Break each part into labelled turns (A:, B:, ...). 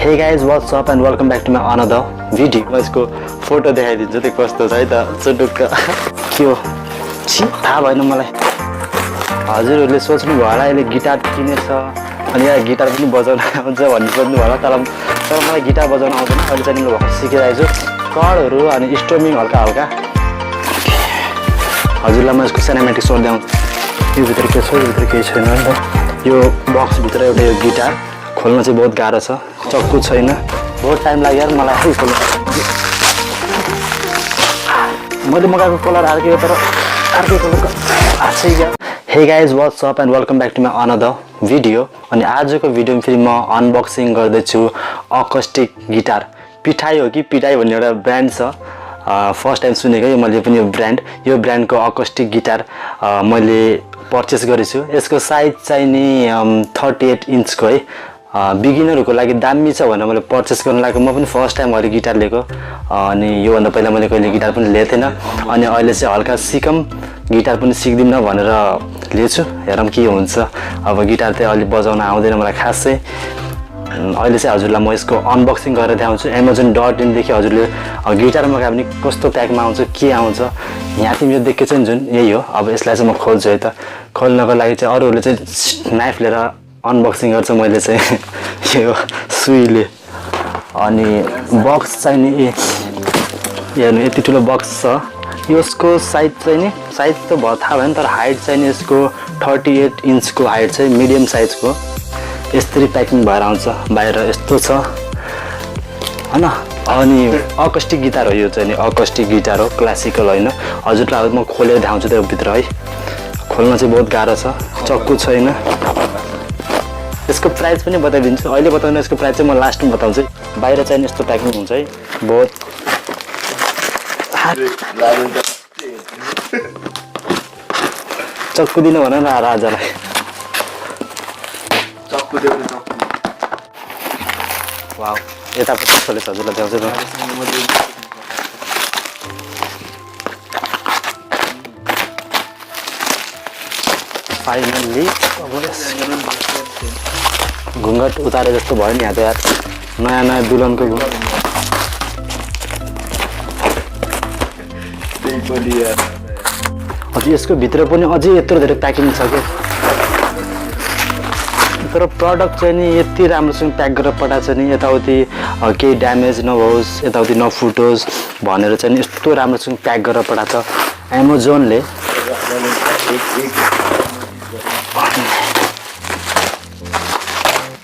A: Hey guys, what's up and welcome back to my another video. म यसको photo देखाइदिन्छु त्यो कस्तो छ है त चुटुक्क के हो छि थाहा भएन मलाई। हजुरहरूले सोच्नु भयो होला अहिले गिटार किनेछ अनि यहाँ गिटार पनि बजाउन आउँछ भन्ने सोच्नु भयो होला तर मलाई गिटार बजाउन आउँदैन। अहिले चाहिँ म भर्खर सिकिरहेको छु कर्डहरू अनि स्ट्रमिङ हल्का हल्का। हजुरलाई म यसको सिनेमेटिक सोध्दै आउँछु। यो भित्र के छ, यो भित्र केही छैन नि त। यो बक्स भित्र एउटा यो गिटार खोल्न चाहिँ बहुत गाह्रो छ, चक्कु छैन, बहुत टाइम लाग्यो यार मलाई खोल्न। मैले मगाएको कलर अर्कै तर अर्कै कलरको आछै क्या। Hey guys what's up and welcome back to my another video. अनि आजको भिडियोमा फेरि म अनबक्सिङ गर्दैछु अकोस्टिक गिटार। पिठाई हो कि पिठाई भन्ने एउटा ब्रान्ड छ, फर्स्ट टाइम सुनेको यो मैले पनि। यो ब्रान्डको अकोस्टिक गिटार मैले पर्चेस गरेछु। यसको साइज चाहिँ नि 38 इन्चको है। बिगिनरहरूको लागि दामी छ भनेर मैले पर्चेस गर्न लागेको। म पनि फर्स्ट टाइम अहिले गिटार लिएको अनि योभन्दा पहिला मैले कहिले गिटार पनि लिएको थिएन। अनि अहिले चाहिँ हल्का सिकम गिटार पनि सिक्दिनँ भनेर लिएछु। हेरौँ के हुन्छ। अब गिटार चाहिँ अहिले बजाउन आउँदैन मलाई खासै। अहिले चाहिँ हजुरलाई म यसको अनबक्सिङ गरेर देखाउँछु। amazon.in देखि हजुरले गिटार मगायो भने कस्तो प्याकमा आउँछ, के आउँछ। यहाँ तिमी यो देखेको छ नि जुन, यही हो। अब यसलाई चाहिँ म खोल्छु है त। खोल्नको लागि चाहिँ अरूहरूले चाहिँ नाइफ लिएर अनबक्सिङ गर्छ, मैले चाहिँ यो सुईले। अनि बक्स चाहिँ नि हेर्नु यति ठुलो बक्स छ। यसको साइज चाहिँ नि साइज त भयो थाहा भएन, तर हाइट चाहिँ नि यसको 38 इन्चको हाइट चाहिँ मिडियम साइजको। यसरी प्याकिङ भएर आउँछ बाहिर, यस्तो छ हैन। अनि अकोस्टिक गिटार हो यो चाहिँ नि, अकोस्टिक गिटार हो, क्लासिकल होइन। हजुरलाई म खोलेर देखाउँछु त्यो भित्र है। खोल्न चाहिँ बहुत गाह्रो छ, चक्कु छैन। यसको प्राइस पनि बताइदिन्छु, अहिले बताउनु। यसको प्राइस चाहिँ म लास्टमा बताउँछु। बाहिर चाहिँ यस्तो प्याकिङ हुन्छ है, बहुत चक्कु दिनु भन न राजालाई। वाउ, यतापट्टि खोलेछ, हजुरलाई देखाउँछु त। फाइनल्ली घुङ्गट उतारे जस्तो भयो नि यहाँ त यार। नयाँ दुल्हनको घुङ्गट। अझै यसको भित्र पनि अझै यत्रो धेरै प्याकिङ छ क्या। तर प्रडक्ट चाहिँ नि यति राम्रोसँग प्याक गरेर पठाएको छ नि, यताउति केही ड्यामेज नहोस्, यताउति नफुटोस् भनेर चाहिँ नि यस्तो राम्रोसँग प्याक गरेर पठाएको छ एमाजोनले।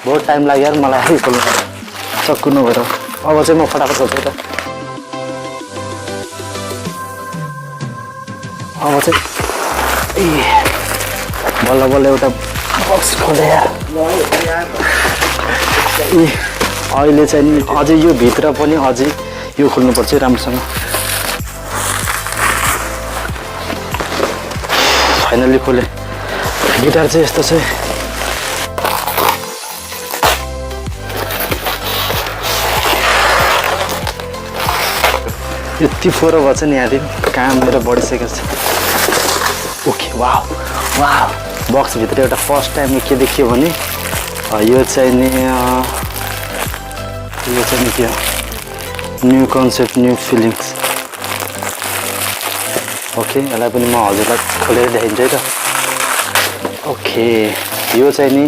A: बहुत टाइम लाग्यो यार मलाई खोल्नु, चक्कु नभएर। अब चाहिँ म फटाफट खोल्छु त। अब चाहिँ बल्ल बल्ल एउटा बक्स खोले यार। अहिले चाहिँ नि अझै यो भित्र पनि अझै यो खोल्नुपर्छ राम्रोसँग। फाइनल्ली खोले। गिटार चाहिँ यस्तो छ। यति फोरो भएछ नि यहाँदेखि, काम मेरो बढिसकेको छ। ओके, वाह वाह। बक्सभित्र एउटा फर्स्ट टाइम के देखियो भने यो चाहिँ नि के new concept new feelings. Okay, यसलाई पनि म हजुरलाई खोलेर देखाइदिन्छु है त। ओके, यो चाहिँ नि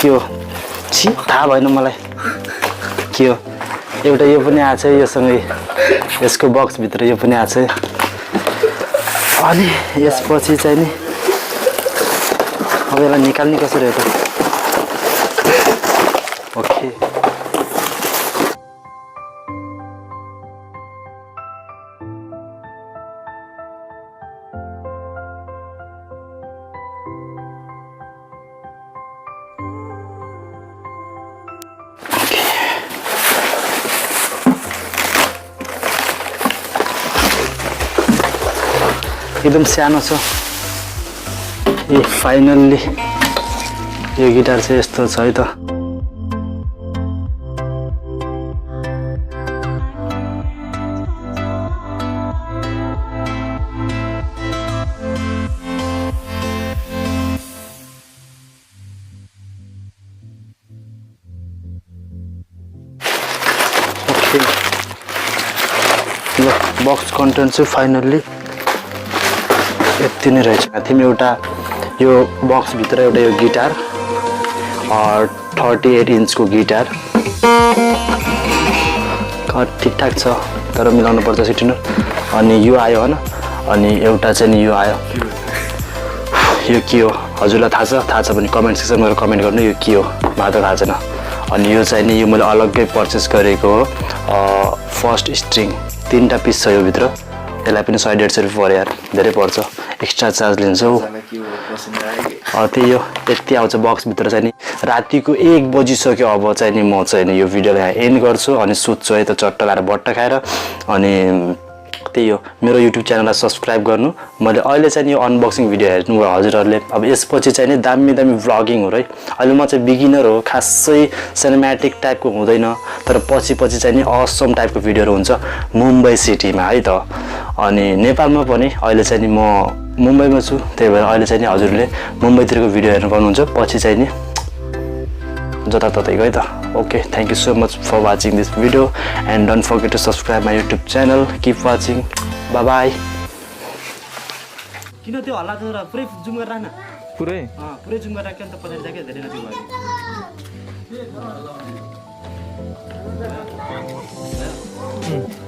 A: के हो छि थाहा भएन मलाई के हो। एउटा यो पनि आएको छ योसँगै, यसको बक्सभित्र यो पनि आएको छ। अनि यसपछि चाहिँ नि अब यसलाई निकाल्ने कसरी हो त। ओके, एकदम सानो छ। ए फाइनल्ली यो गिटार चाहिँ यस्तो छ है त। एभ्रिथिङ ल बक्स कन्टेन्ट चाहिँ फाइनल्ली यति नै रहेछ। थियौँ एउटा यो बक्सभित्र एउटा यो गिटार 38 इन्चको गिटार ठिकठाक छ तर मिलाउनु पर्छ सिटिनर। अनि यो आयो होइन अनि एउटा चाहिँ नि यो आयो यो के हो हजुरलाई थाहा छ भने कमेन्ट सेक्सनमा गएर कमेन्ट गर्नु यो के हो मलाई त थाहा छैन। अनि यो चाहिँ नि यो मैले अलग्गै पर्चेस गरेको हो फर्स्ट स्ट्रिङ 3टा पिस छ यो भित्र यसलाई पनि 100-150 रुपियाँ पर्यो यार धेरै पर्छ एक्स्ट्रा चार्ज लिन्छ हो। त्यही हो यति आउँछ बक्सभित्र चाहिँ नि रातिको 1 बजिसक्यो अब चाहिँ नि म चाहिँ नि यो भिडियोलाई एन्ड गर्छु अनि सुत्छु है त चट्ट लाएर बट्टा खाएर। अनि त्यही हो मेरो युट्युब च्यानललाई सब्सक्राइब गर्नु। मैले अहिले चाहिँ यो अनबक्सिङ भिडियो हेर्नु भयो हजुरहरूले अब यसपछि चाहिँ नि दामी भ्लगिङ हो है। अहिले म चाहिँ बिगिनर हो खासै सिनेम्याटिक टाइपको हुँदैन तर पछि चाहिँ नि असम टाइपको भिडियोहरू हुन्छ मुम्बई सिटीमा है त। अनि नेपालमा पनि अहिले चाहिँ नि म मुम्बईमा छु त्यही भएर अहिले चाहिँ नि हजुरले मुम्बईतिरको भिडियो हेर्नु पाउनुहुन्छ पछि चाहिँ नि जताततैको है त। Okay thank you so much for watching this video and don't forget to subscribe my YouTube channel keep watching bye bye. किन त्यो हल्ला त पुरै जुम गरेर राख्न पुरै जुम गरेर राख्यो नि त पछाडि जाके धेरै नजिक भयो।